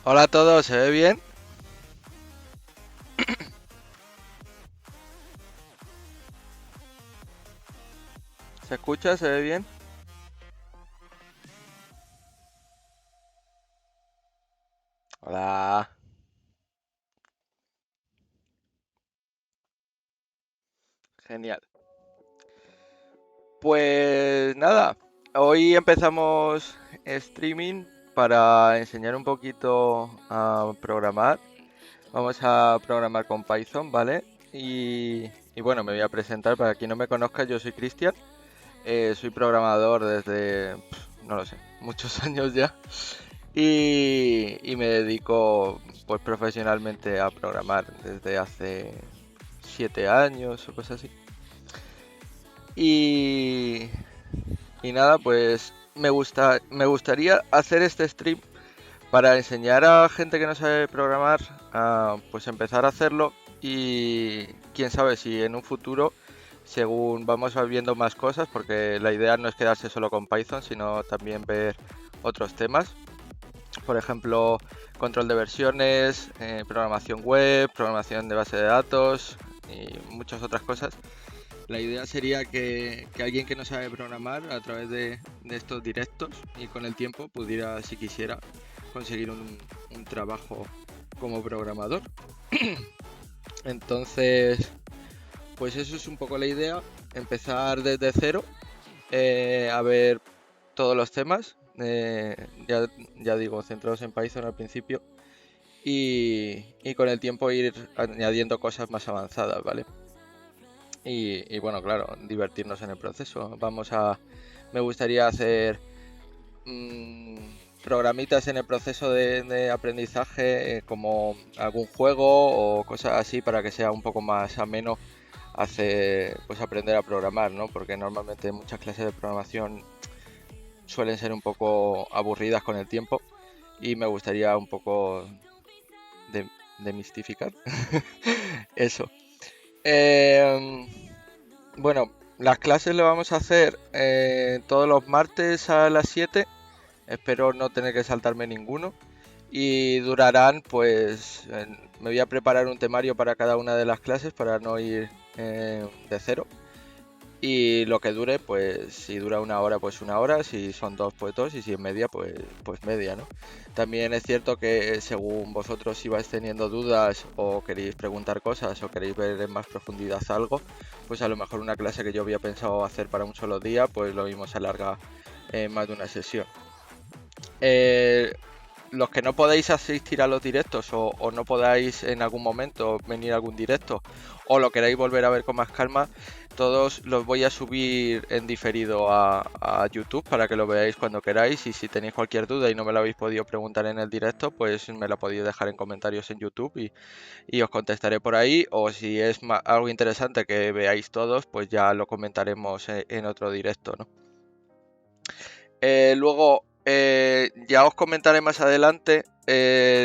Hola a todos, ¿se ve bien? ¿Se escucha? ¿Se ve bien? Hola, genial. Pues nada, hoy empezamos streaming para enseñar un poquito a programar. Vamos a programar con Python, ¿vale? Y bueno, me voy a presentar para quien no me conozca, yo soy Cristian, soy programador desde, no lo sé, muchos años ya. Y me dedico pues profesionalmente a programar desde hace 7 años o cosas así. Y, y nada, pues me gustaría hacer este stream para enseñar a gente que no sabe programar a pues empezar a hacerlo y quién sabe si en un futuro, según vamos viendo más cosas, porque la idea no es quedarse solo con Python, sino también ver otros temas. Por ejemplo, control de versiones, programación web, programación de base de datos y muchas otras cosas. La idea sería que alguien que no sabe programar a través de estos directos y con el tiempo pudiera, si quisiera, conseguir un trabajo como programador. Entonces, pues eso es un poco la idea, empezar desde cero, a ver todos los temas, ya digo, centrados en Python al principio y con el tiempo ir añadiendo cosas más avanzadas, ¿vale? Y bueno, claro, divertirnos en el proceso. Me gustaría hacer mm, programitas en el proceso de aprendizaje, como algún juego o cosas así para que sea un poco más ameno pues aprender a programar, ¿no? Porque normalmente muchas clases de programación suelen ser un poco aburridas con el tiempo y me gustaría un poco de, demistificar eso. Em, bueno, las clases lo vamos a hacer todos los martes a las 7. Espero no tener que saltarme ninguno. Y durarán, pues, me voy a preparar un temario para cada una de las clases para no ir de cero. Y lo que dure, pues si dura 1 hora, pues 1 hora, si son dos, pues dos, y si es media, pues media, ¿no? También es cierto que según vosotros si vais teniendo dudas o queréis preguntar cosas o queréis ver en más profundidad algo, pues a lo mejor una clase que yo había pensado hacer para un solo día, pues lo mismo se alarga más de una sesión. Eh, los que no podéis asistir a los directos o no podáis en algún momento venir a algún directo o lo queráis volver a ver con más calma, todos los voy a subir en diferido a YouTube para que lo veáis cuando queráis y si tenéis cualquier duda y no me lo habéis podido preguntar en el directo, pues me lo podéis dejar en comentarios en YouTube y os contestaré por ahí o si es algo interesante que veáis todos, pues ya lo comentaremos en otro directo, ¿no? Luego, ya os comentaré más adelante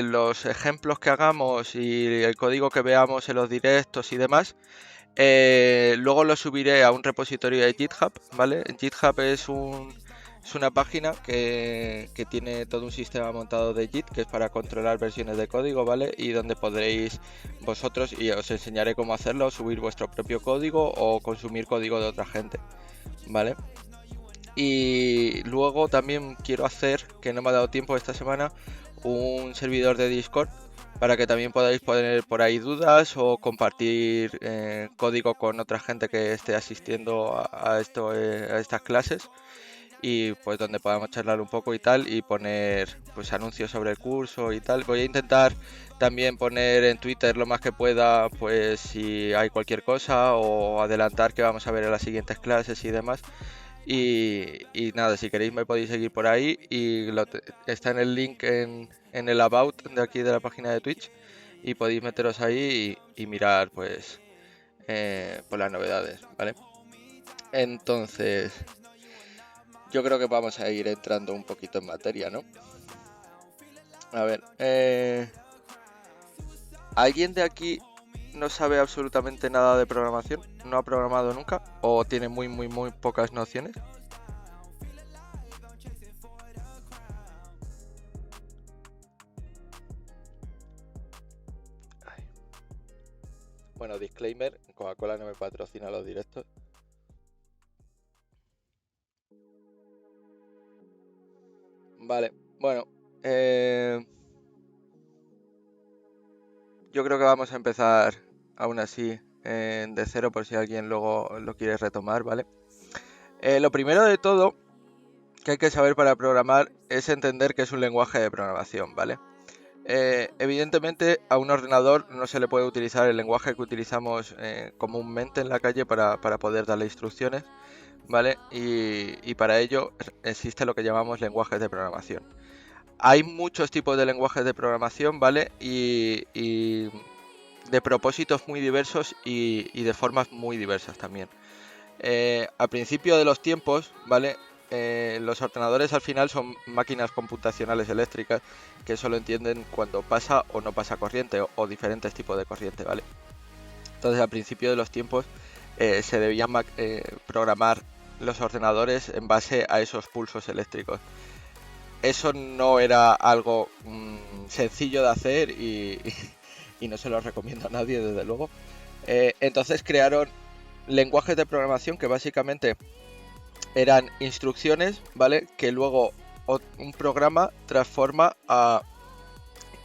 los ejemplos que hagamos y el código que veamos en los directos y demás. Luego lo subiré a un repositorio de GitHub, ¿vale? GitHub es una página que tiene todo un sistema montado de Git, que es para controlar versiones de código, ¿vale? Y donde podréis vosotros, y os enseñaré cómo hacerlo, subir vuestro propio código o consumir código de otra gente, ¿vale? Y luego también quiero hacer, que no me ha dado tiempo esta semana, un servidor de Discord para que también podáis poner por ahí dudas o compartir código con otra gente que esté asistiendo a estas clases y pues donde podamos charlar un poco y tal y poner pues anuncios sobre el curso y tal. Voy a intentar también poner en Twitter lo más que pueda pues si hay cualquier cosa o adelantar que vamos a ver en las siguientes clases y demás y nada, si queréis me podéis seguir por ahí y está en el link en el About de aquí de la página de Twitch y podéis meteros ahí y mirar pues las novedades, ¿vale? Entonces, yo creo que vamos a ir entrando un poquito en materia, ¿no? A ver, ¿alguien de aquí no sabe absolutamente nada de programación? ¿No ha programado nunca? ¿O tiene muy pocas nociones? Bueno, disclaimer, Coca-Cola no me patrocina los directos. Vale, bueno, yo creo que vamos a empezar aún así de cero por si alguien luego lo quiere retomar, ¿vale? Lo primero de todo que hay que saber para programar es entender que es un lenguaje de programación, ¿vale? Evidentemente a un ordenador no se le puede utilizar el lenguaje que utilizamos comúnmente en la calle para poder darle instrucciones, ¿vale? Y para ello existe lo que llamamos lenguajes de programación. Hay muchos tipos de lenguajes de programación, ¿vale? Y de propósitos muy diversos y de formas muy diversas también. Al principio de los tiempos, ¿vale? Los ordenadores al final son máquinas computacionales eléctricas que solo entienden cuando pasa o no pasa corriente o diferentes tipos de corriente, ¿vale? Entonces al principio de los tiempos se debían programar los ordenadores en base a esos pulsos eléctricos. Eso no era algo sencillo de hacer y no se lo recomiendo a nadie, desde luego. Entonces crearon lenguajes de programación que básicamente eran instrucciones, ¿vale? Que luego un programa transforma a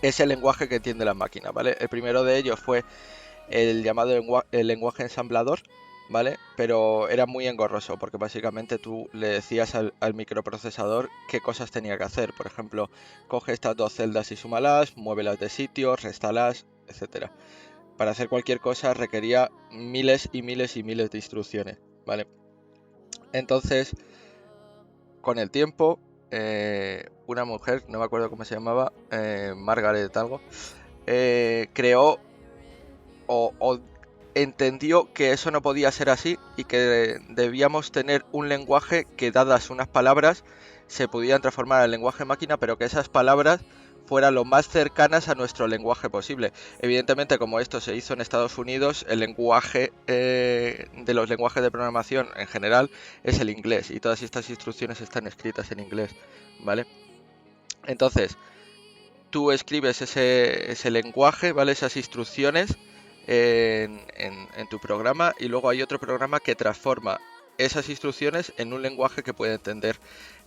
ese lenguaje que entiende la máquina, ¿vale? El primero de ellos fue el llamado el lenguaje ensamblador, ¿vale? Pero era muy engorroso porque básicamente tú le decías al microprocesador qué cosas tenía que hacer. Por ejemplo, coge estas dos celdas y súmalas, muévelas de sitio, réstalas, etcétera. Para hacer cualquier cosa requería miles y miles y miles de instrucciones, ¿vale? Entonces, con el tiempo, una mujer, no me acuerdo cómo se llamaba, Margaret algo, creó o entendió que eso no podía ser así y que debíamos tener un lenguaje que, dadas unas palabras, se pudieran transformar en lenguaje máquina, pero que esas palabras fueran lo más cercanas a nuestro lenguaje posible. Evidentemente, como esto se hizo en Estados Unidos, el lenguaje de los lenguajes de programación en general es el inglés y todas estas instrucciones están escritas en inglés, ¿vale? Entonces, tú escribes ese lenguaje, ¿vale? Esas instrucciones en tu programa y luego hay otro programa que transforma esas instrucciones en un lenguaje que puede entender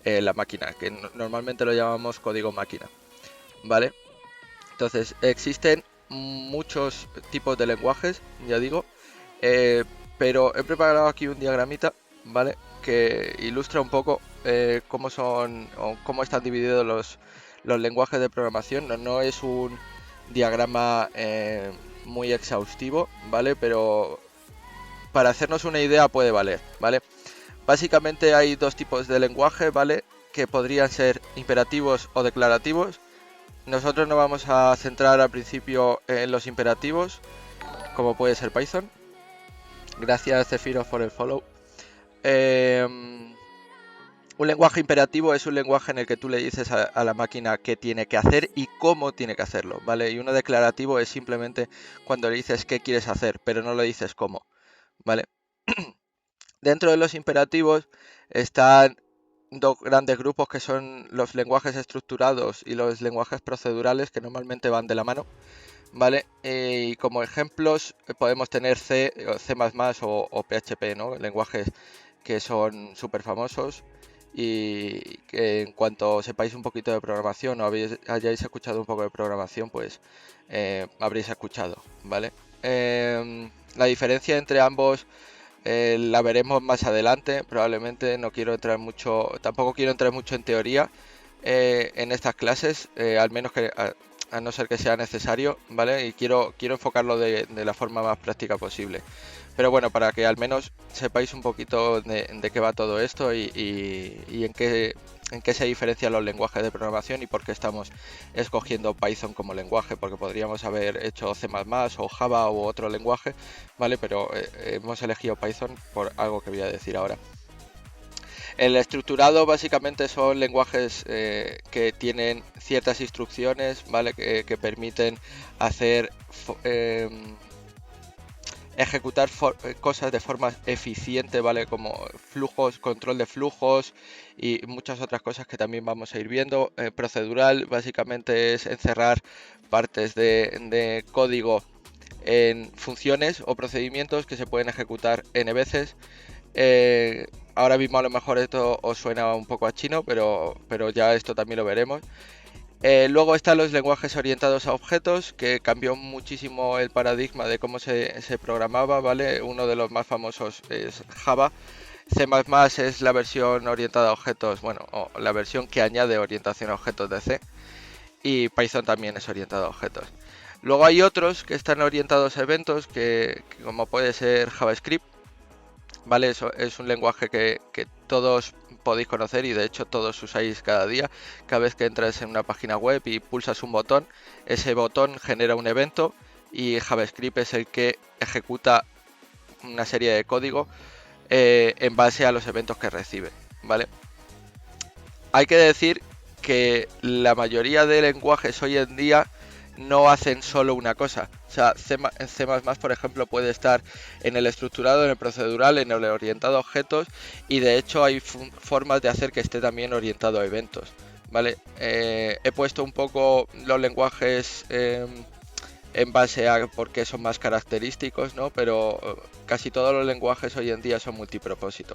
la máquina, que normalmente lo llamamos código máquina, ¿vale? Entonces existen muchos tipos de lenguajes, ya digo, pero he preparado aquí un diagramita, ¿vale? Que ilustra un poco cómo son o cómo están divididos los lenguajes de programación. No es un diagrama muy exhaustivo, ¿vale? Pero para hacernos una idea puede valer, ¿vale? Básicamente hay dos tipos de lenguaje, ¿vale? Que podrían ser imperativos o declarativos. Nosotros nos vamos a centrar al principio en los imperativos, como puede ser Python. Gracias, Zephyro, por el follow. Un lenguaje imperativo es un lenguaje en el que tú le dices a la máquina qué tiene que hacer y cómo tiene que hacerlo, ¿vale? Y uno declarativo es simplemente cuando le dices qué quieres hacer, pero no le dices cómo, ¿vale? Dentro de los imperativos están dos grandes grupos que son los lenguajes estructurados y los lenguajes procedurales, que normalmente van de la mano, ¿vale? Y como ejemplos podemos tener C, C++ o PHP, ¿no? Lenguajes que son súper famosos y que en cuanto sepáis un poquito de programación o hayáis escuchado un poco de programación, pues habréis escuchado, ¿vale? La diferencia entre ambos la veremos más adelante, probablemente. No quiero entrar mucho, tampoco quiero entrar mucho en teoría en estas clases, al menos que a no ser que sea necesario, ¿vale? Y quiero enfocarlo de la forma más práctica posible. Pero bueno, para que al menos sepáis un poquito de qué va todo esto y en qué se diferencian los lenguajes de programación y por qué estamos escogiendo Python como lenguaje, porque podríamos haber hecho C++ o Java u otro lenguaje, ¿vale? Pero hemos elegido Python por algo que voy a decir ahora. El estructurado básicamente son lenguajes que tienen ciertas instrucciones, ¿vale? Que permiten hacer ejecutar cosas de forma eficiente, ¿vale? Como flujos, control de flujos y muchas otras cosas que también vamos a ir viendo. Procedural básicamente es encerrar partes de código en funciones o procedimientos que se pueden ejecutar n veces. Ahora mismo a lo mejor esto os suena un poco a chino, pero ya esto también lo veremos. Luego están los lenguajes orientados a objetos, que cambió muchísimo el paradigma de cómo se programaba, ¿vale? Uno de los más famosos es Java. C++ es la versión orientada a objetos, bueno, o la versión que añade orientación a objetos de C. Y Python también es orientado a objetos. Luego hay otros que están orientados a eventos, que como puede ser JavaScript, ¿vale? Eso es un lenguaje que todos podéis conocer y de hecho todos usáis cada día. Cada vez que entras en una página web y pulsas un botón, ese botón genera un evento y JavaScript es el que ejecuta una serie de código en base a los eventos que recibe, ¿vale? Hay que decir que la mayoría de lenguajes hoy en día no hacen solo una cosa. O sea, en C++, por ejemplo, puede estar en el estructurado, en el procedural, en el orientado a objetos, y de hecho hay formas de hacer que esté también orientado a eventos, ¿vale? He puesto un poco los lenguajes en base a por qué son más característicos, ¿no? Pero casi todos los lenguajes hoy en día son multipropósito.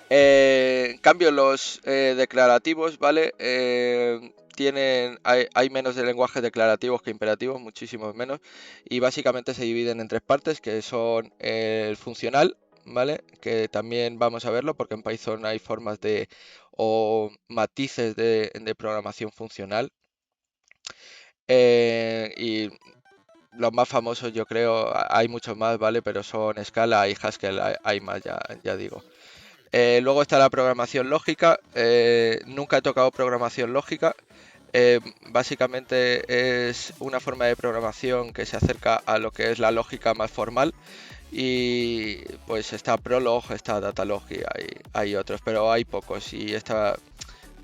En cambio, los declarativos, ¿vale? Hay menos de lenguajes declarativos que imperativos, muchísimos menos, y básicamente se dividen en tres partes, que son el funcional, ¿vale? Que también vamos a verlo porque en Python hay formas o matices de programación funcional. Y los más famosos, yo creo, hay muchos más, ¿vale? Pero son Scala y Haskell, hay más, ya digo. Luego está la programación lógica. Nunca he tocado programación lógica. Básicamente es una forma de programación que se acerca a lo que es la lógica más formal. Y pues está Prolog, está Datalog y hay otros, pero hay pocos. Y esta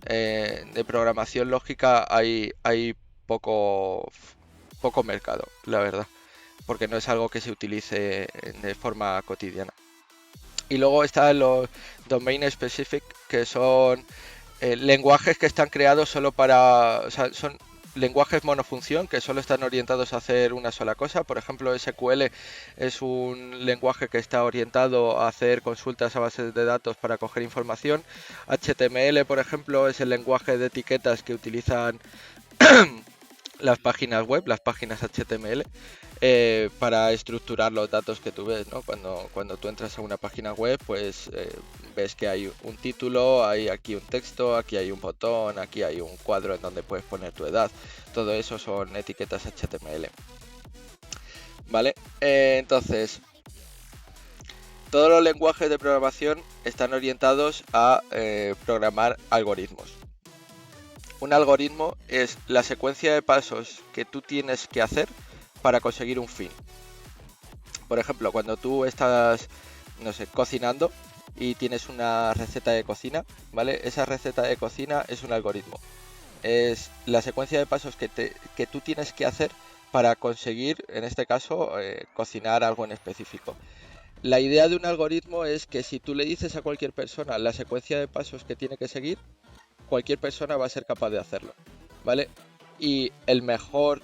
de programación lógica hay poco mercado, la verdad, porque no es algo que se utilice de forma cotidiana. Y luego están los domain specific, que son lenguajes que están creados solo para, o sea, son lenguajes monofunción que solo están orientados a hacer una sola cosa. Por ejemplo, SQL es un lenguaje que está orientado a hacer consultas a bases de datos para coger información. HTML, por ejemplo, es el lenguaje de etiquetas que utilizan las páginas web, las páginas HTML, para estructurar los datos que tú ves, ¿no? Cuando tú entras a una página web, pues ves que hay un título, hay aquí un texto, aquí hay un botón, aquí hay un cuadro en donde puedes poner tu edad. Todo eso son etiquetas HTML. ¿Vale? Entonces, todos los lenguajes de programación están orientados a programar algoritmos. Un algoritmo es la secuencia de pasos que tú tienes que hacer para conseguir un fin. Por ejemplo, cuando tú estás, no sé, cocinando y tienes una receta de cocina, ¿vale? Esa receta de cocina es un algoritmo. Es la secuencia de pasos que tú tienes que hacer para conseguir, en este caso, cocinar algo en específico. La idea de un algoritmo es que si tú le dices a cualquier persona la secuencia de pasos que tiene que seguir, cualquier persona va a ser capaz de hacerlo, ¿vale? Y la mejor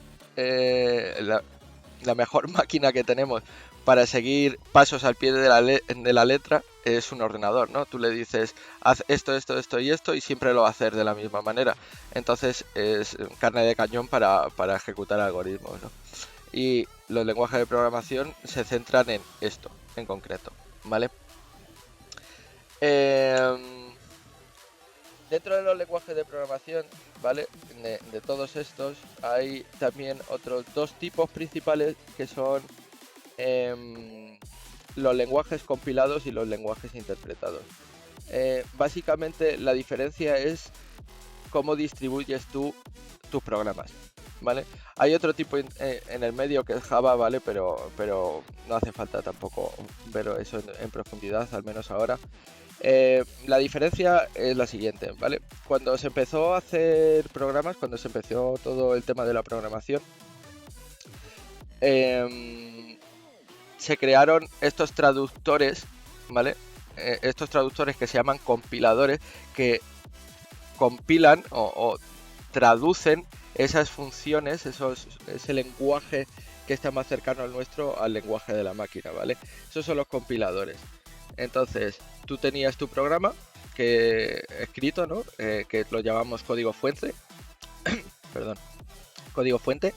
máquina que tenemos para seguir pasos al pie de la letra es un ordenador, ¿no? Tú le dices, haz esto, esto, esto y esto, y siempre lo va a hacer de la misma manera. Entonces es carne de cañón para ejecutar algoritmos, ¿no? Y los lenguajes de programación se centran en esto, en concreto, ¿vale? Dentro de los lenguajes de programación, ¿vale? De todos estos, hay también otros dos tipos principales que son los lenguajes compilados y los lenguajes interpretados. Básicamente la diferencia es cómo distribuyes tú tus programas, ¿vale? Hay otro tipo en el medio que es Java, ¿vale? Pero no hace falta tampoco ver eso en profundidad, al menos ahora. La diferencia es la siguiente, ¿vale? Cuando se empezó a hacer programas, cuando se empezó todo el tema de la programación, se crearon estos traductores, ¿vale? Estos traductores que se llaman compiladores, que compilan o traducen esas funciones, ese lenguaje que está más cercano al nuestro, al lenguaje de la máquina, ¿vale? Esos son los compiladores. Entonces, tú tenías tu programa escrito, ¿no? Que lo llamamos código fuente, perdón, código fuente,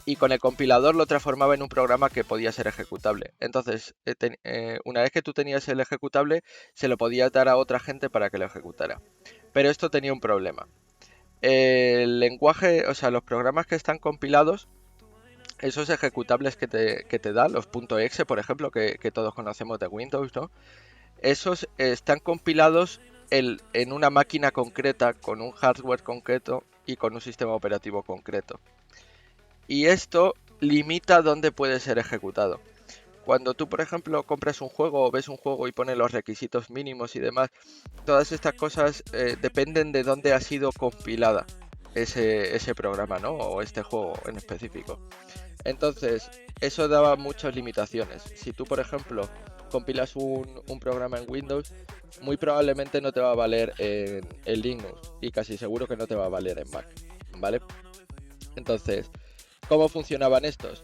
y con el compilador lo transformaba en un programa que podía ser ejecutable. Entonces, una vez que tú tenías el ejecutable, se lo podías dar a otra gente para que lo ejecutara. Pero esto tenía un problema. El lenguaje, o sea, los programas que están compilados, esos ejecutables que te da, los .exe, por ejemplo, que todos conocemos de Windows, ¿no? Esos están compilados en una máquina concreta, con un hardware concreto y con un sistema operativo concreto. Y esto limita dónde puede ser ejecutado. Cuando tú, por ejemplo, compras un juego o ves un juego y pones los requisitos mínimos y demás, todas estas cosas dependen de dónde ha sido compilada ese programa, ¿no? O este juego en específico. Entonces, eso daba muchas limitaciones. Si tú, por ejemplo, compilas un programa en Windows, muy probablemente no te va a valer en Linux y casi seguro que no te va a valer en Mac, ¿vale? Entonces, ¿cómo funcionaban estos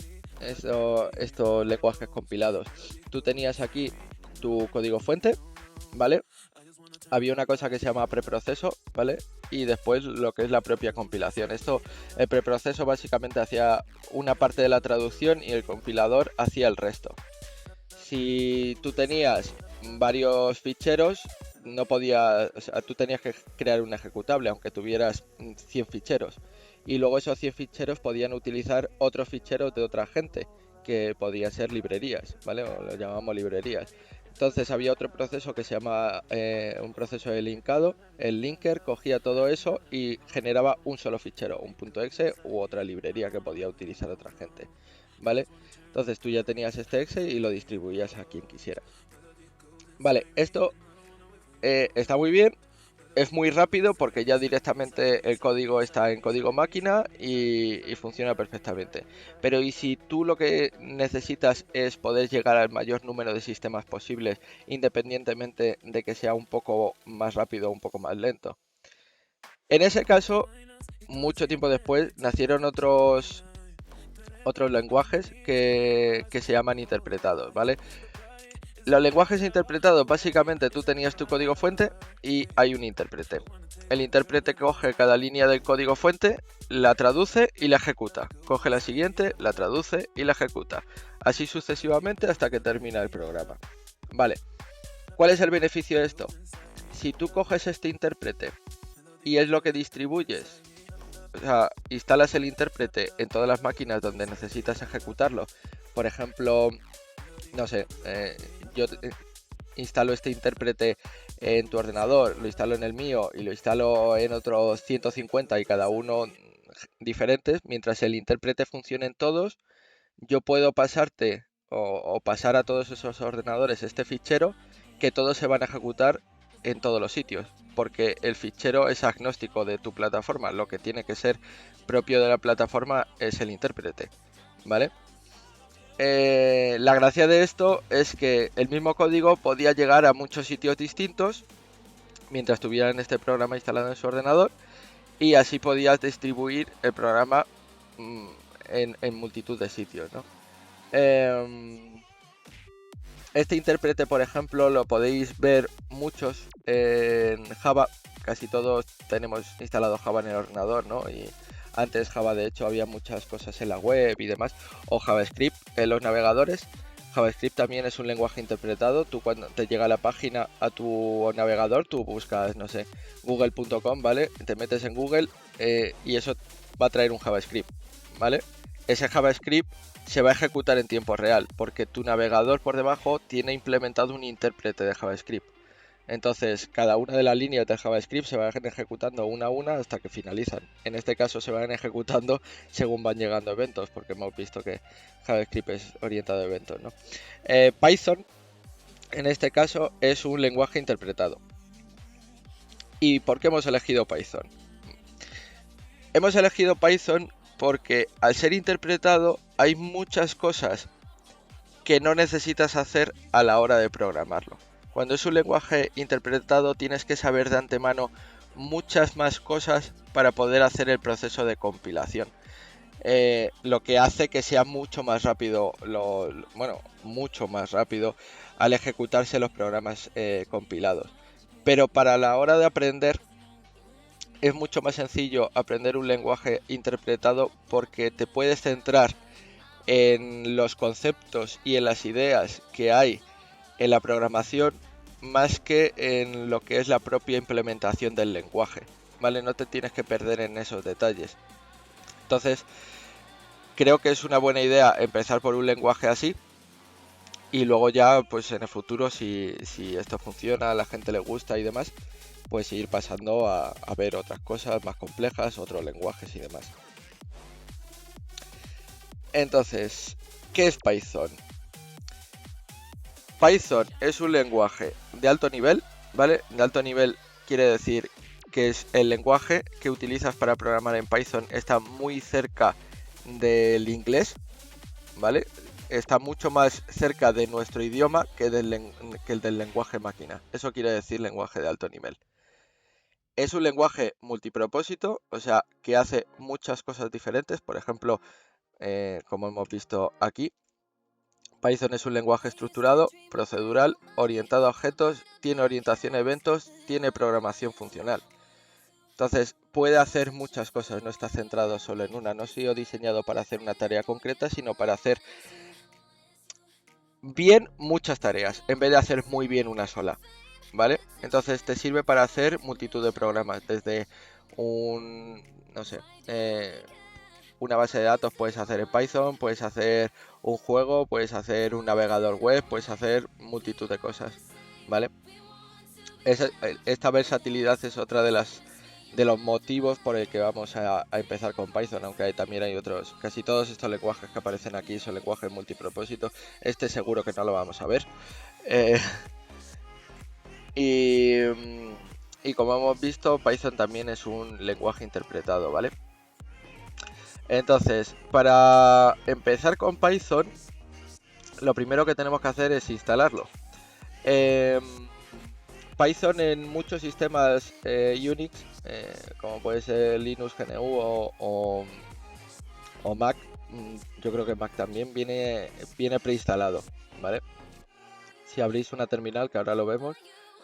lenguajes compilados? Tú tenías aquí tu código fuente, ¿vale? Había una cosa que se llama preproceso, ¿vale? Y después lo que es la propia compilación. El preproceso básicamente hacía una parte de la traducción y el compilador hacía el resto. Si tú tenías varios ficheros, no podías, o sea, tú tenías que crear un ejecutable, aunque tuvieras 100 ficheros. Y luego esos 100 ficheros podían utilizar otros ficheros de otra gente, que podían ser librerías, ¿vale? O lo llamamos librerías. Entonces había otro proceso que se llama un proceso de linkado. El linker cogía todo eso y generaba un solo fichero, un .exe u otra librería que podía utilizar otra gente, ¿vale? Entonces tú ya tenías este exe y lo distribuías a quien quisiera. Vale, esto está muy bien, es muy rápido porque ya directamente el código está en código máquina y funciona perfectamente. Pero ¿y si tú lo que necesitas es poder llegar al mayor número de sistemas posibles, independientemente de que sea un poco más rápido o un poco más lento? En ese caso, mucho tiempo después, nacieron otros lenguajes que se llaman interpretados, ¿vale? Los lenguajes interpretados, básicamente tú tenías tu código fuente y hay un intérprete. El intérprete coge cada línea del código fuente, la traduce y la ejecuta. Coge la siguiente, la traduce y la ejecuta. Así sucesivamente hasta que termina el programa. Vale, ¿cuál es el beneficio de esto? Si tú coges este intérprete y es lo que distribuyes, o sea, instalas el intérprete en todas las máquinas donde necesitas ejecutarlo. Por ejemplo, no sé, yo instalo este intérprete en tu ordenador, lo instalo en el mío y lo instalo en otros 150 y cada uno diferentes. Mientras el intérprete funcione en todos, yo puedo pasarte o pasar a todos esos ordenadores este fichero, que todos se van a ejecutar en todos los sitios, porque el fichero es agnóstico de tu plataforma. Lo que tiene que ser propio de la plataforma es el intérprete, ¿vale? La gracia de esto es que el mismo código podía llegar a muchos sitios distintos mientras tuvieran este programa instalado en su ordenador, y así podías distribuir el programa en multitud de sitios, ¿no? Este intérprete, por ejemplo, lo podéis ver muchos en Java. Casi todos tenemos instalado Java en el ordenador, ¿no? Y antes Java, de hecho, había muchas cosas en la web y demás. O JavaScript en los navegadores. JavaScript también es un lenguaje interpretado. Tú, cuando te llega la página a tu navegador, tú buscas, no sé, google.com, ¿vale? Te metes en Google y eso va a traer un JavaScript, ¿vale? Ese JavaScript se va a ejecutar en tiempo real, porque tu navegador por debajo tiene implementado un intérprete de JavaScript. Entonces, cada una de las líneas de JavaScript se van ejecutando una a una hasta que finalizan. En este caso se van ejecutando según van llegando eventos, porque hemos visto que JavaScript es orientado a eventos, ¿no? Python, en este caso, es un lenguaje interpretado. ¿Y por qué hemos elegido Python? Hemos elegido Python porque al ser interpretado hay muchas cosas que no necesitas hacer a la hora de programarlo. Cuando es un lenguaje interpretado tienes que saber de antemano muchas más cosas para poder hacer el proceso de compilación. lo que hace que sea mucho más rápido, bueno, mucho más rápido al ejecutarse los programas compilados. Pero para la hora de aprender es mucho más sencillo aprender un lenguaje interpretado porque te puedes centrar en los conceptos y en las ideas que hay en la programación más que en lo que es la propia implementación del lenguaje, ¿vale? No te tienes que perder en esos detalles. Entonces, creo que es una buena idea empezar por un lenguaje así y luego ya, pues en el futuro, si esto funciona, a la gente le gusta y demás, pues ir pasando a ver otras cosas más complejas, otros lenguajes y demás. Entonces, ¿qué es Python? Python es un lenguaje de alto nivel, ¿vale? De alto nivel quiere decir que es el lenguaje que utilizas para programar en Python está muy cerca del inglés, ¿vale? Está mucho más cerca de nuestro idioma que el del lenguaje máquina. Eso quiere decir lenguaje de alto nivel. Es un lenguaje multipropósito, o sea, que hace muchas cosas diferentes. Por ejemplo, como hemos visto aquí, Python es un lenguaje estructurado, procedural, orientado a objetos, tiene orientación a eventos, tiene programación funcional. Entonces, puede hacer muchas cosas, no está centrado solo en una. No ha sido diseñado para hacer una tarea concreta, sino para hacer bien muchas tareas, en vez de hacer muy bien una sola, ¿vale? Entonces, te sirve para hacer multitud de programas, desde no sé, una base de datos puedes hacer en Python, puedes hacer un juego, puedes hacer un navegador web, puedes hacer multitud de cosas, ¿vale? Esta versatilidad es otra de los motivos por el que vamos a empezar con Python, aunque también hay otros. Casi todos estos lenguajes que aparecen aquí son lenguajes multipropósito. Este seguro que no lo vamos a ver. Eh, y, y como hemos visto, Python también es un lenguaje interpretado, ¿vale? Entonces, para empezar con Python, lo primero que tenemos que hacer es instalarlo. Eh, Python en muchos sistemas Unix, como puede ser Linux, GNU o Mac, yo creo que Mac también viene preinstalado, ¿vale? Si abrís una terminal, que ahora lo vemos,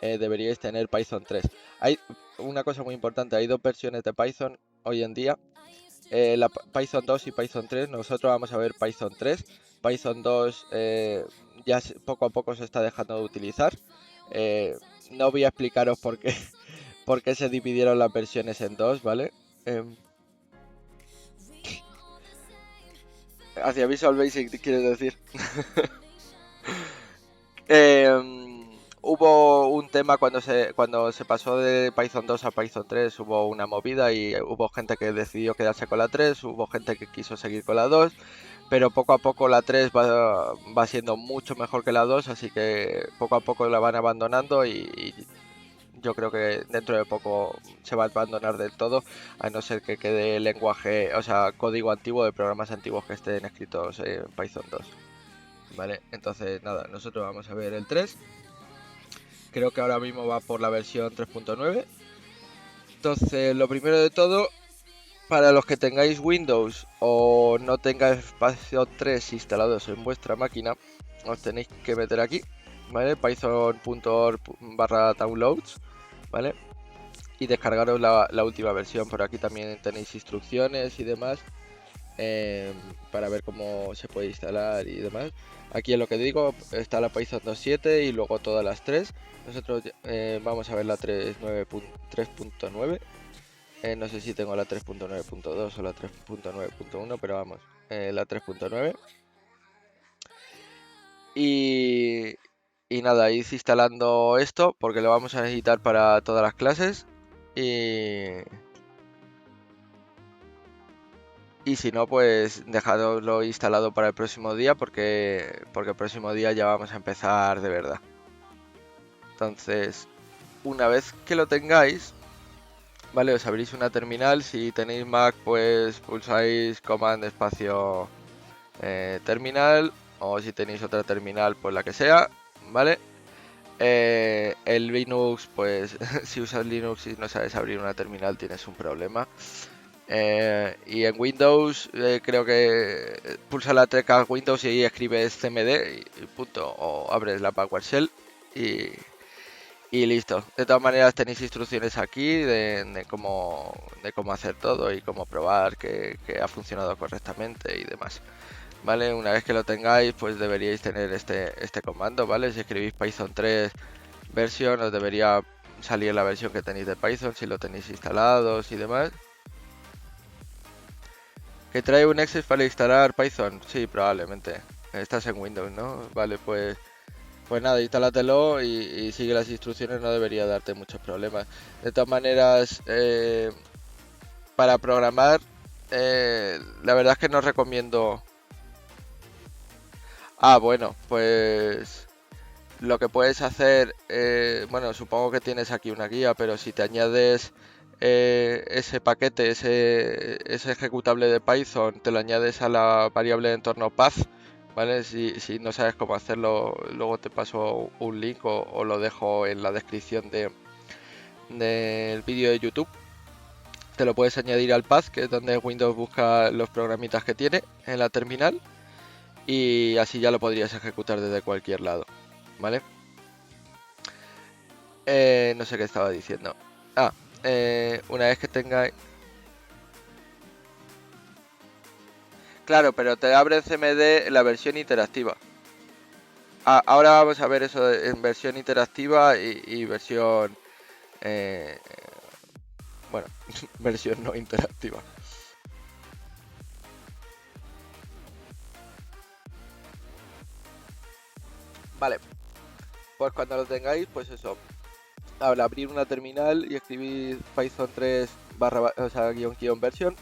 deberíais tener Python 3. Hay una cosa muy importante, hay dos versiones de Python hoy en día, la Python 2 y Python 3. Nosotros vamos a ver Python 3. Python 2 ya poco a poco se está dejando de utilizar. No voy a explicaros por qué se dividieron las versiones en dos, ¿vale? Hacia Visual Basic, quieres decir. Hubo un tema cuando se pasó de Python 2 a Python 3, hubo una movida y hubo gente que decidió quedarse con la 3, hubo gente que quiso seguir con la 2, pero poco a poco la 3 va siendo mucho mejor que la 2, así que poco a poco la van abandonando y yo creo que dentro de poco se va a abandonar del todo, a no ser que quede lenguaje, o sea, código antiguo de programas antiguos que estén escritos en Python 2. Vale, entonces nada, nosotros vamos a ver el 3. Creo que ahora mismo va por la versión 3.9. Entonces, lo primero de todo, para los que tengáis Windows o no tengáis Python 3 instalados en vuestra máquina, os tenéis que meter aquí, ¿vale? python.org/downloads, ¿vale? Y descargaros la última versión. Por aquí también tenéis instrucciones y demás. Para ver cómo se puede instalar y demás. Aquí en lo que digo está la Python 2.7 y luego todas las 3. Nosotros vamos a ver la 3.9. No sé si tengo la 3.9.2 o la 3.9.1, pero vamos, la 3.9. Y, y nada, ir instalando esto porque lo vamos a necesitar para todas las clases. Y si no, pues dejadlo instalado para el próximo día porque el próximo día ya vamos a empezar de verdad. Entonces, una vez que lo tengáis, vale, os abrís una terminal. Si tenéis Mac, pues pulsáis Command espacio terminal. O si tenéis otra terminal, pues la que sea, ¿vale? El Linux, pues si usas Linux y no sabes abrir una terminal tienes un problema. Y en Windows creo que pulsa la tecla Windows y ahí escribes cmd y punto, o abres la PowerShell y, y listo. De todas maneras tenéis instrucciones aquí de cómo hacer todo y cómo probar que ha funcionado correctamente y demás. ¿Vale? Una vez que lo tengáis, pues deberíais tener este comando, ¿vale? Si escribís Python 3 version, os debería salir la versión que tenéis de Python, si lo tenéis instalados y demás. ¿Que trae un exe para instalar Python? Sí, probablemente. Estás en Windows, ¿no? Vale, pues nada, instálatelo y sigue las instrucciones, no debería darte muchos problemas. De todas maneras, para programar, la verdad es que no recomiendo... Ah, bueno, pues lo que puedes hacer, bueno, supongo que tienes aquí una guía, pero si te añades ese paquete, ese ejecutable de Python, te lo añades a la variable de entorno path, ¿vale? Si no sabes cómo hacerlo, luego te paso un link o lo dejo en la descripción del vídeo de YouTube. Te lo puedes añadir al path, que es donde Windows busca los programitas que tiene en la terminal, y así ya lo podrías ejecutar desde cualquier lado, ¿vale? No sé qué estaba diciendo. Ah, una vez que tengáis... Claro, pero te abre en CMD la versión interactiva. Ah, ahora vamos a ver eso en versión interactiva y versión... bueno, versión no interactiva. Vale, pues cuando lo tengáis, pues eso. Al abrir una terminal y escribir Python 3 barra, o sea, guión versión,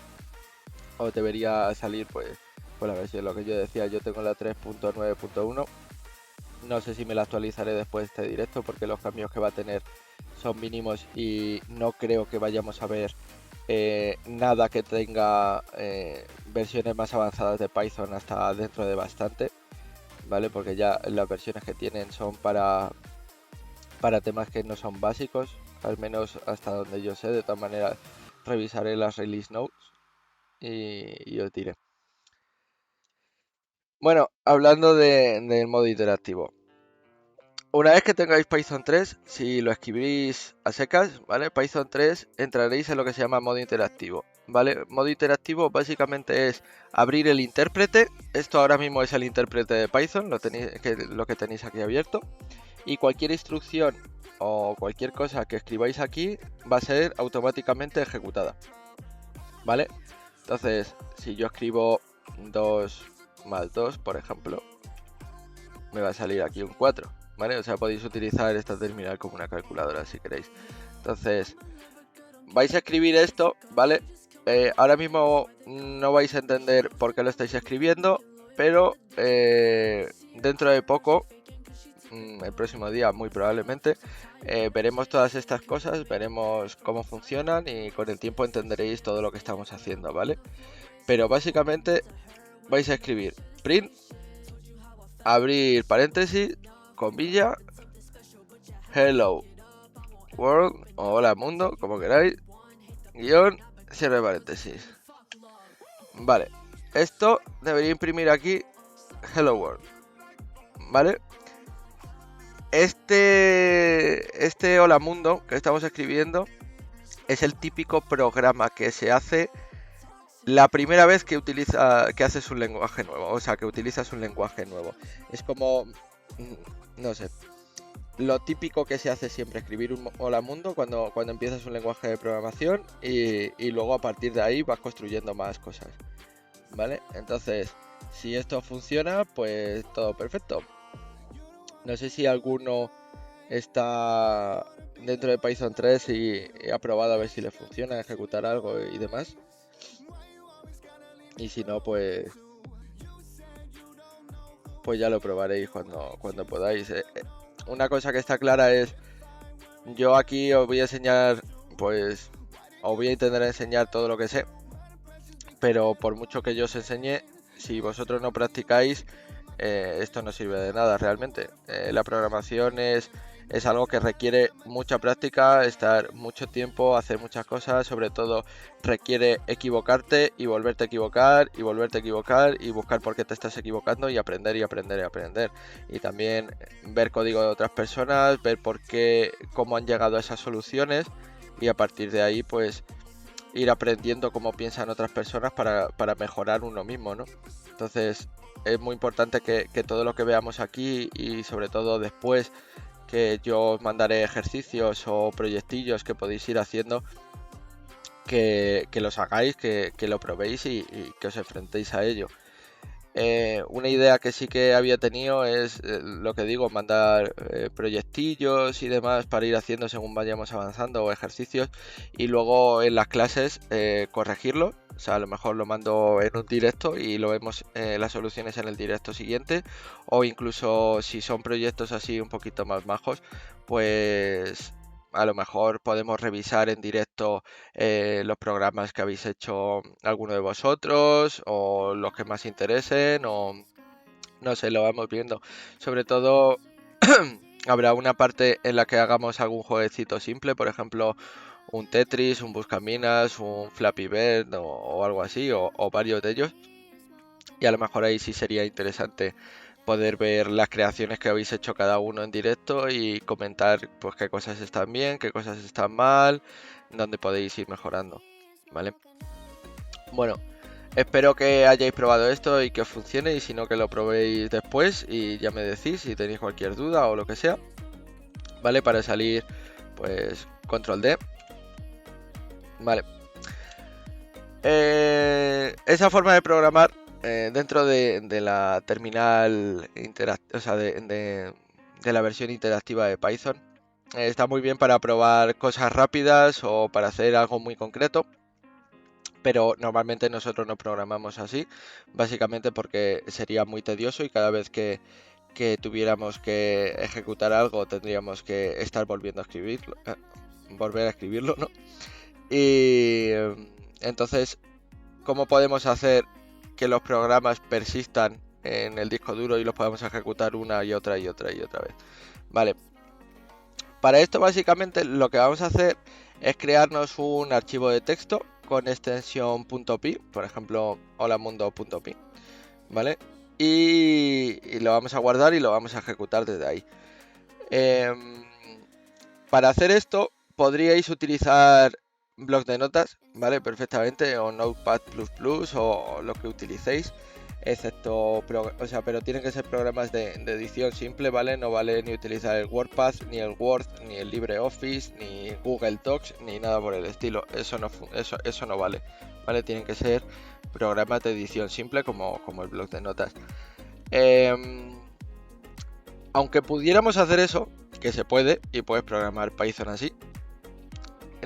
os debería salir pues la versión, lo que yo decía, yo tengo la 3.9.1. No sé si me la actualizaré después de este directo porque los cambios que va a tener son mínimos y no creo que vayamos a ver nada que tenga versiones más avanzadas de Python hasta dentro de bastante, ¿vale? Porque ya las versiones que tienen son para temas que no son básicos, al menos hasta donde yo sé. De todas maneras, revisaré las release notes y os diré. Bueno, hablando del modo interactivo. Una vez que tengáis Python 3, si lo escribís a secas, ¿vale? Python 3 entraréis en lo que se llama modo interactivo, ¿vale? Modo interactivo básicamente es abrir el intérprete. Esto ahora mismo es el intérprete de Python, lo que tenéis aquí abierto. Y cualquier instrucción o cualquier cosa que escribáis aquí va a ser automáticamente ejecutada, ¿vale? Entonces, si yo escribo 2 más 2, por ejemplo, me va a salir aquí un 4, ¿vale? O sea, podéis utilizar esta terminal como una calculadora si queréis. Entonces, vais a escribir esto, ¿vale? Ahora mismo no vais a entender por qué lo estáis escribiendo, pero dentro de poco, el próximo día muy probablemente, veremos todas estas cosas, veremos cómo funcionan y con el tiempo entenderéis todo lo que estamos haciendo, ¿vale? Pero básicamente vais a escribir print, abrir paréntesis, comilla, hello world o hola mundo, como queráis, guión, cierre paréntesis. Vale, esto debería imprimir aquí hello world, ¿vale? Este hola mundo que estamos escribiendo es el típico programa que se hace la primera vez que haces un lenguaje nuevo, o sea, que utilizas un lenguaje nuevo. Es como, no sé, lo típico que se hace siempre, escribir un hola mundo cuando empiezas un lenguaje de programación y luego a partir de ahí vas construyendo más cosas, ¿vale? Entonces, si esto funciona, pues todo perfecto. No sé si alguno está dentro de Python 3 y ha probado a ver si le funciona ejecutar algo y demás. Y si no, pues ya lo probaréis cuando podáis. Una cosa que está clara es, yo aquí os voy a enseñar, pues os voy a intentar enseñar todo lo que sé, pero por mucho que yo os enseñe, si vosotros no practicáis, esto no sirve de nada realmente. La programación es es algo que requiere mucha práctica, estar mucho tiempo, hacer muchas cosas, sobre todo requiere equivocarte y volverte a equivocar y volverte a equivocar y buscar por qué te estás equivocando y aprender y aprender y aprender. Y también ver código de otras personas, ver por qué, cómo han llegado a esas soluciones y a partir de ahí pues ir aprendiendo cómo piensan otras personas para mejorar uno mismo, ¿no? Entonces es muy importante que todo lo que veamos aquí y sobre todo después que yo os mandaré ejercicios o proyectillos que podéis ir haciendo, que los hagáis, que lo probéis y que os enfrentéis a ello. Una idea que sí que había tenido es lo que digo, mandar proyectillos y demás para ir haciendo según vayamos avanzando o ejercicios y luego en las clases corregirlo. O sea, a lo mejor lo mando en un directo y lo vemos las soluciones en el directo siguiente, o incluso si son proyectos así un poquito más majos, pues a lo mejor podemos revisar en directo los programas que habéis hecho alguno de vosotros o los que más interesen o no sé, lo vamos viendo. Sobre todo habrá una parte en la que hagamos algún jueguecito simple, por ejemplo un Tetris, un Buscaminas, un Flappy Bird o algo así, o varios de ellos. Y a lo mejor ahí sí sería interesante poder ver las creaciones que habéis hecho cada uno en directo y comentar pues qué cosas están bien, qué cosas están mal, dónde podéis ir mejorando, ¿vale? Bueno, espero que hayáis probado esto y que os funcione y si no que lo probéis después y ya me decís si tenéis cualquier duda o lo que sea, ¿vale? Para salir pues control D, ¿vale? Esa forma de programar dentro de la terminal o sea, de la versión interactiva de Python está muy bien para probar cosas rápidas o para hacer algo muy concreto, pero normalmente nosotros no programamos así, básicamente porque sería muy tedioso y cada vez que tuviéramos que ejecutar algo tendríamos que estar volviendo a escribirlo, volver a escribirlo, ¿no? Y entonces, ¿cómo podemos hacer que los programas persistan en el disco duro y los podamos ejecutar una y otra y otra y otra vez? Vale, para esto básicamente lo que vamos a hacer es crearnos un archivo de texto con extensión .py, por ejemplo holamundo.py, ¿vale? Y lo vamos a guardar y lo vamos a ejecutar desde ahí. Para hacer esto podríais utilizar bloc de notas, ¿vale? Perfectamente, o Notepad++ o lo que utilicéis, excepto, o sea, pero tienen que ser programas de edición simple, ¿vale? No vale ni utilizar el WordPad, ni el Word, ni el LibreOffice, ni Google Docs, ni nada por el estilo. Eso no vale, ¿vale? Tienen que ser programas de edición simple como el bloc de notas. Aunque pudiéramos hacer eso, que se puede, y puedes programar Python así,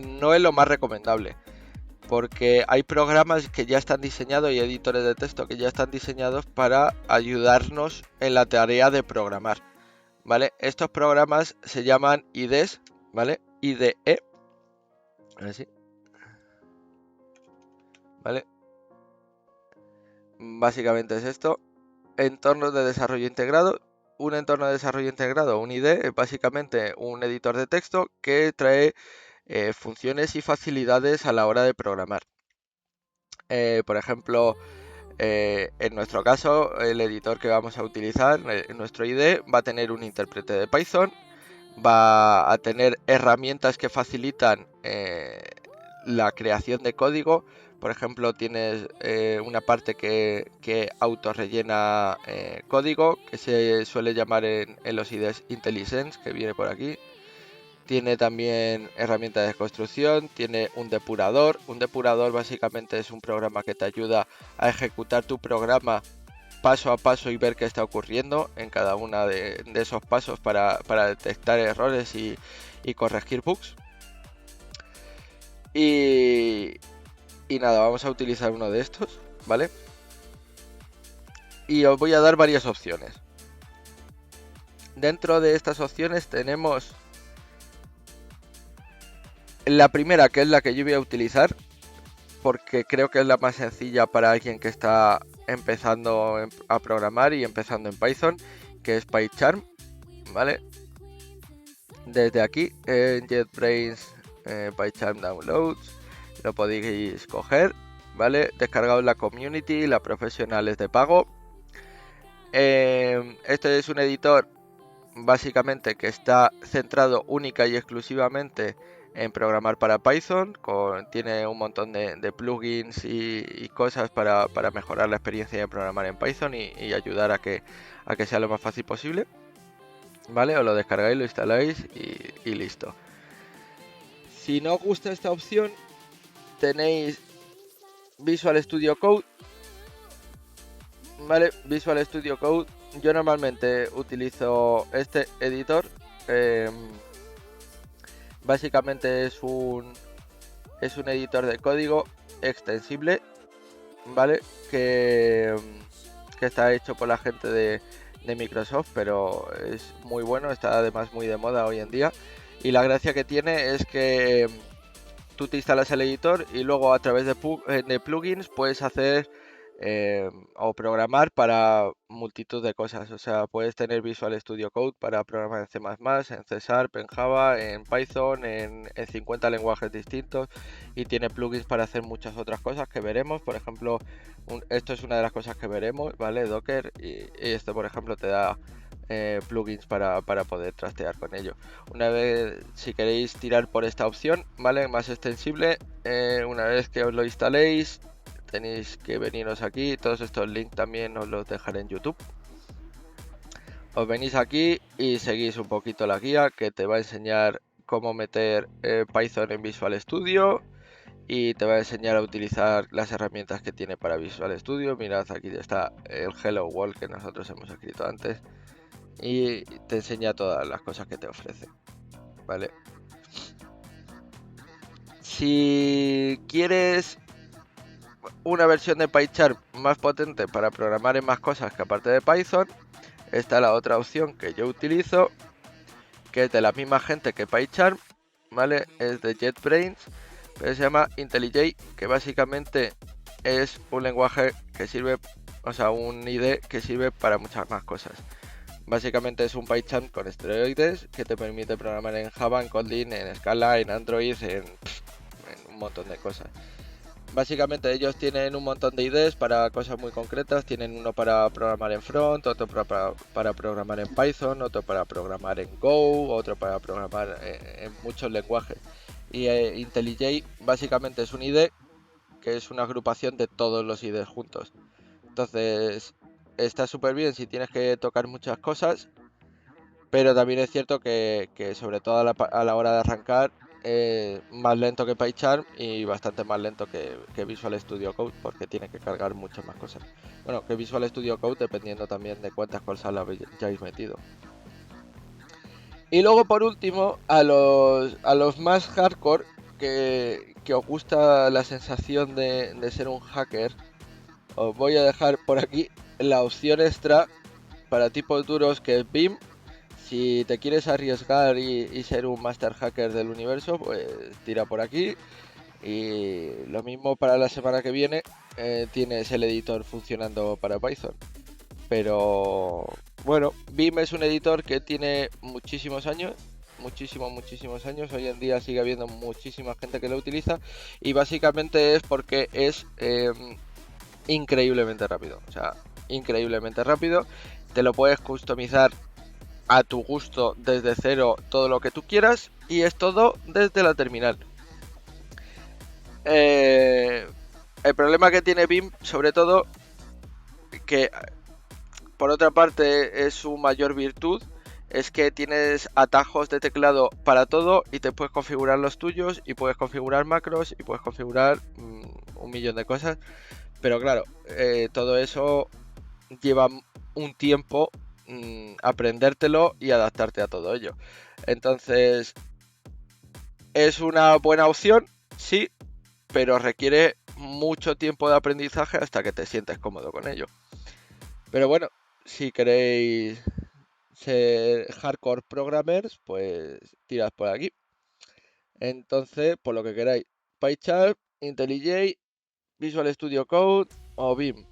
no es lo más recomendable, porque hay programas que ya están diseñados y editores de texto que ya están diseñados para ayudarnos en la tarea de programar, ¿vale? Estos programas se llaman IDEs, ¿vale? IDE, así, ¿vale? Básicamente es esto, entornos de desarrollo integrado. Un entorno de desarrollo integrado, un IDE, es básicamente un editor de texto que trae funciones y facilidades a la hora de programar. Por ejemplo, en nuestro caso, el editor que vamos a utilizar, en nuestro IDE, va a tener un intérprete de Python, va a tener herramientas que facilitan la creación de código. Por ejemplo, tienes una parte que autorrellena código, que se suele llamar en los IDEs IntelliSense, que viene por aquí. Tiene también herramientas de construcción, tiene un depurador. Un depurador básicamente es un programa que te ayuda a ejecutar tu programa paso a paso y ver qué está ocurriendo en cada uno de esos pasos para detectar errores y corregir bugs. Y nada, vamos a utilizar uno de estos, ¿vale? Y os voy a dar varias opciones. Dentro de estas opciones tenemos la primera, que es la que yo voy a utilizar, porque creo que es la más sencilla para alguien que está empezando a programar y empezando en Python, que es PyCharm, ¿vale? desde aquí en JetBrains PyCharm Downloads lo podéis coger, ¿vale? Descargaos la community, la profesional es de pago. Este es un editor básicamente que está centrado única y exclusivamente en programar para Python, tiene un montón de plugins y cosas para mejorar la experiencia de programar en Python y ayudar a que sea lo más fácil posible, ¿vale? Os lo descargáis, lo instaláis y listo. Si no os gusta esta opción, tenéis Visual Studio Code, ¿vale? Visual Studio Code, yo normalmente utilizo este editor. Básicamente es un editor de código extensible, ¿vale? Que está hecho por la gente de Microsoft, pero es muy bueno, está además muy de moda hoy en día. Y la gracia que tiene es que tú te instalas el editor y luego a través de plugins puedes hacer o programar para multitud de cosas. O sea, puedes tener Visual Studio Code para programar en C++, en C Sharp, en Java, en Python, en 50 lenguajes distintos, y tiene plugins para hacer muchas otras cosas que veremos. Por ejemplo, esto es una de las cosas que veremos, ¿vale? Docker, y esto, por ejemplo, te da plugins para poder trastear con ello. Una vez, si queréis tirar por esta opción, ¿vale? Más extensible, una vez que os lo instaléis, tenéis que veniros aquí. Todos estos links también os los dejaré en YouTube. Os venís aquí y seguís un poquito la guía que te va a enseñar cómo meter Python en Visual Studio, y te va a enseñar a utilizar las herramientas que tiene para Visual Studio. Mirad, aquí está el Hello World que nosotros hemos escrito antes, y te enseña todas las cosas que te ofrece, ¿vale? Si quieres una versión de PyCharm más potente para programar en más cosas que aparte de Python, está la otra opción que yo utilizo, que es de la misma gente que PyCharm, ¿vale? Es de JetBrains, pero se llama IntelliJ, que básicamente es un lenguaje que sirve, o sea, un IDE que sirve para muchas más cosas. Básicamente es un PyCharm con esteroides que te permite programar en Java, en Kotlin, en Scala, en Android, en un montón de cosas. Básicamente ellos tienen un montón de IDEs para cosas muy concretas. Tienen uno para programar en front, otro para programar en Python, otro para programar en Go, otro para programar en muchos lenguajes. Y IntelliJ básicamente es un IDE que es una agrupación de todos los IDEs juntos. Entonces está súper bien si tienes que tocar muchas cosas, pero también es cierto que sobre todo a la hora de arrancar, más lento que PyCharm y bastante más lento que Visual Studio Code, porque tiene que cargar muchas más cosas. Bueno, que Visual Studio Code dependiendo también de cuántas cosas le hayáis metido. Y luego por último, a los más hardcore, que os gusta la sensación de ser un hacker, os voy a dejar por aquí la opción extra para tipos duros, que es Vim. Si te quieres arriesgar y ser un master hacker del universo, pues tira por aquí. Y lo mismo para la semana que viene, tienes el editor funcionando para Python. Pero bueno, Vim es un editor que tiene muchísimos años, muchísimos años. Hoy en día sigue habiendo muchísima gente que lo utiliza, y básicamente es porque es increíblemente rápido. O sea, increíblemente rápido. Te lo puedes customizar a tu gusto desde cero, todo lo que tú quieras, y es todo desde la terminal. El problema que tiene Vim, sobre todo, que por otra parte es su mayor virtud, es que tienes atajos de teclado para todo y te puedes configurar los tuyos y puedes configurar macros y puedes configurar un millón de cosas. Pero claro, todo eso lleva un tiempo aprendértelo y adaptarte a todo ello. Entonces, es una buena opción, sí, pero requiere mucho tiempo de aprendizaje hasta que te sientes cómodo con ello. Pero bueno, si queréis ser hardcore programmers, pues tirad por aquí. Entonces, por lo que queráis, PyCharm, IntelliJ, Visual Studio Code o Vim.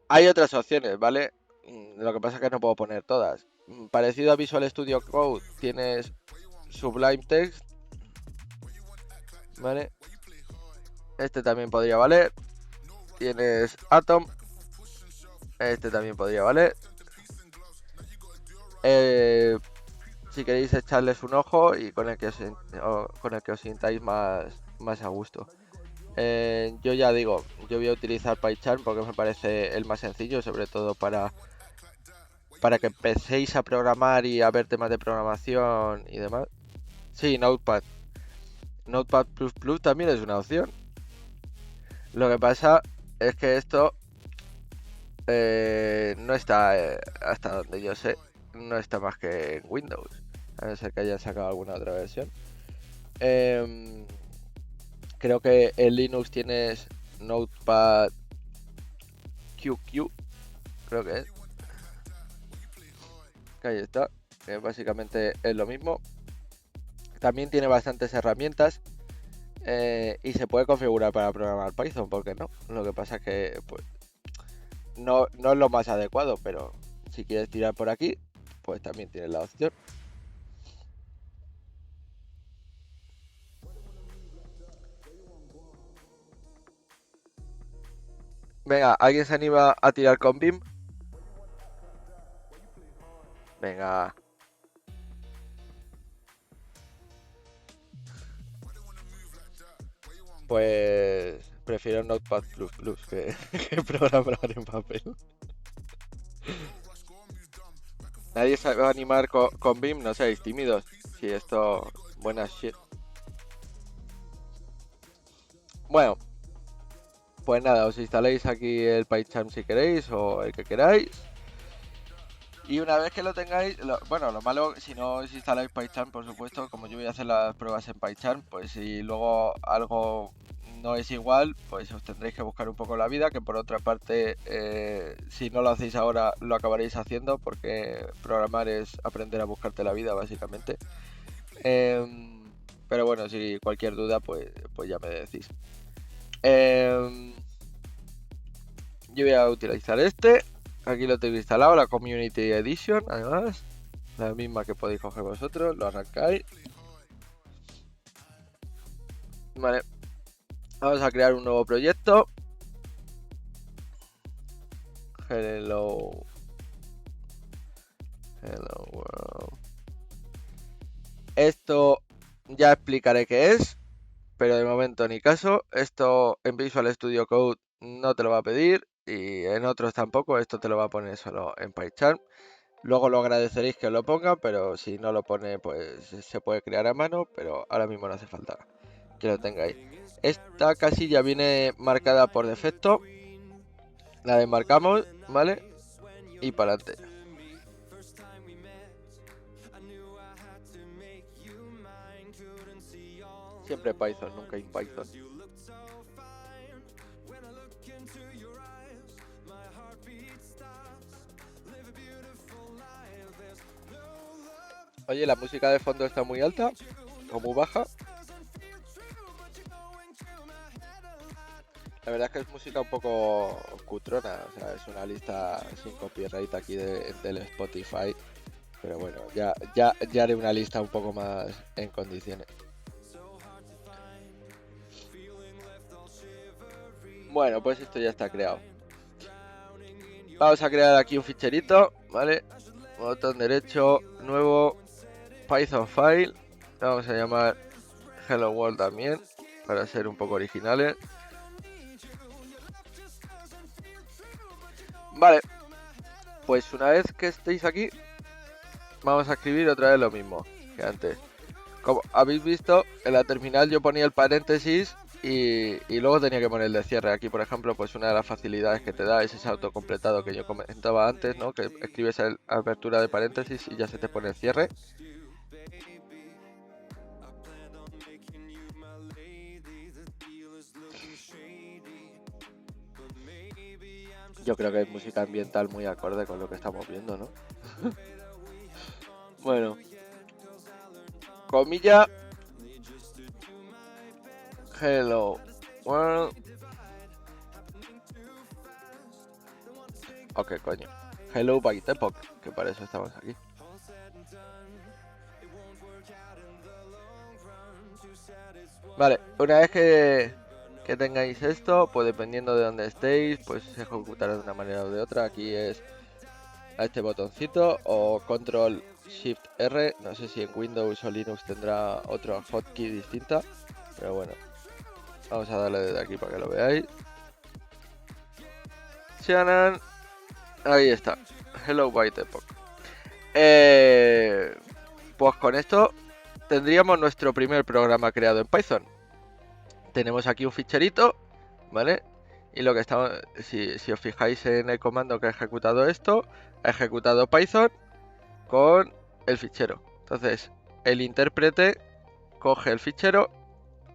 Hay otras opciones, ¿vale? Lo que pasa es que no puedo poner todas. parecido a Visual Studio Code, tienes Sublime Text, ¿vale? Este también podría valer. Tienes Atom, este también podría valer. Si queréis echarles un ojo y con el que os sintáis más a gusto. Yo ya digo, yo voy a utilizar PyCharm porque me parece el más sencillo, sobre todo para que empecéis a programar y a ver temas de programación y demás. Sí, Notepad. Notepad++ también es una opción. Lo que pasa es que esto no está, hasta donde yo sé, no está más que en Windows. A no ser que hayan sacado alguna otra versión. Creo que en Linux tienes Notepad QQ, creo que es. Que ahí está, que básicamente es lo mismo. También tiene bastantes herramientas y se puede configurar para programar Python, ¿por qué no? Lo que pasa es que pues, no es lo más adecuado, pero si quieres tirar por aquí, pues también tienes la opción. Venga, ¿alguien se anima a tirar con Vim? Venga. Pues prefiero Notepad++ que, que programar en papel. Nadie se va a animar con Vim, no seáis tímidos. Si esto, buena shit. Bueno, pues nada, os instaláis aquí el PyCharm si queréis o el que queráis. Y una vez que lo tengáis, bueno, lo malo, si no os instaláis PyCharm, por supuesto, como yo voy a hacer las pruebas en PyCharm, pues si luego algo no es igual, pues os tendréis que buscar un poco la vida, que por otra parte, si no lo hacéis ahora, lo acabaréis haciendo, porque programar es aprender a buscarte la vida, básicamente. Pero bueno, si cualquier duda, pues ya me decís. Yo voy a utilizar este. Aquí lo tengo instalado, la Community Edition, además. La misma que podéis coger vosotros, lo arrancáis. Vale. Vamos a crear un nuevo proyecto. Hello world. Esto ya explicaré qué es, pero de momento ni caso. Esto en Visual Studio Code no te lo va a pedir y en otros tampoco. Esto te lo va a poner solo en PyCharm. Luego lo agradeceréis que lo ponga, pero si no lo pone, pues se puede crear a mano, pero ahora mismo no hace falta que lo tengáis. Esta casilla viene marcada por defecto. La desmarcamos, ¿vale? Y para adelante. Siempre Python, nunca en Python. Oye, la música de fondo está muy alta o muy baja. La verdad es que es música un poco cutrona, o sea, es una lista sin copyright aquí del Spotify. Pero bueno, ya haré una lista un poco más en condiciones. Bueno, pues esto ya está creado. Vamos a crear aquí un ficherito, ¿vale? Botón derecho, nuevo, Python file. Vamos a llamar Hello World también, para ser un poco originales. Vale, pues una vez que estéis aquí, vamos a escribir otra vez lo mismo que antes. Como habéis visto, en la terminal yo ponía el paréntesis y luego tenía que poner el de cierre. Aquí, por ejemplo, pues una de las facilidades que te da es ese autocompletado que yo comentaba antes, ¿no? Que escribes la apertura de paréntesis y ya se te pone el cierre. Yo creo que es música ambiental muy acorde con lo que estamos viendo, ¿no? Bueno. Comilla. Hello World. Ok, coño. Hello by Epoch, que para eso estamos aquí. Vale, una vez que tengáis esto, pues dependiendo de dónde estéis, pues se ejecutará de una manera o de otra. Aquí es a este botoncito o control shift R. No sé si en Windows o Linux tendrá otra hotkey distinta, pero bueno, vamos a darle desde aquí para que lo veáis. ¡Chanan! Ahí está, Hello Byte Epoch. Pues con esto tendríamos nuestro primer programa creado en Python. Tenemos aquí un ficherito, ¿vale? Y lo que estamos, si os fijáis en el comando que ha ejecutado esto, ha ejecutado Python con el fichero. Entonces, el intérprete coge el fichero,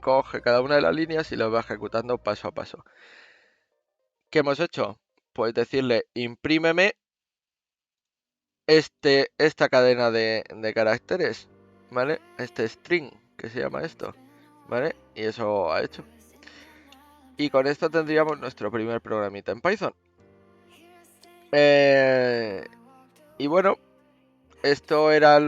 coge cada una de las líneas y lo va ejecutando paso a paso. ¿Qué hemos hecho? Pues decirle, imprímeme esta cadena de caracteres, ¿vale? Este string, que se llama esto, ¿vale? Y eso ha hecho. Y con esto tendríamos nuestro primer programita en Python. Y bueno, esto era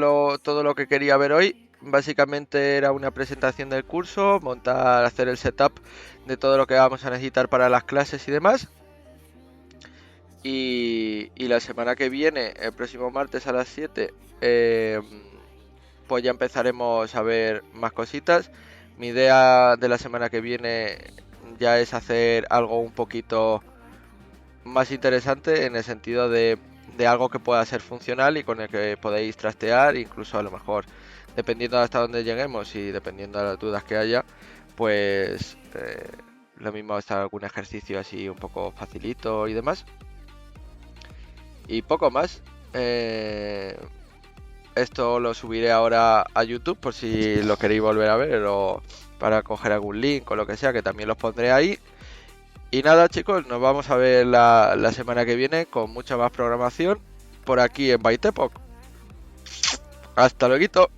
todo lo que quería ver hoy. Básicamente era una presentación del curso, hacer el setup de todo lo que vamos a necesitar para las clases y demás. Y la semana que viene, el próximo martes a las 7, pues ya empezaremos a ver más cositas. Mi idea de la semana que viene ya es hacer algo un poquito más interesante en el sentido de algo que pueda ser funcional y con el que podéis trastear, incluso a lo mejor dependiendo hasta dónde lleguemos y dependiendo de las dudas que haya, pues lo mismo está algún ejercicio así un poco facilito y demás. Y poco más. Esto lo subiré ahora a YouTube por si lo queréis volver a ver o para coger algún link o lo que sea, que también los pondré ahí. Y nada, chicos, nos vamos a ver la semana que viene con mucha más programación por aquí en Byte Epoch. Hasta luego.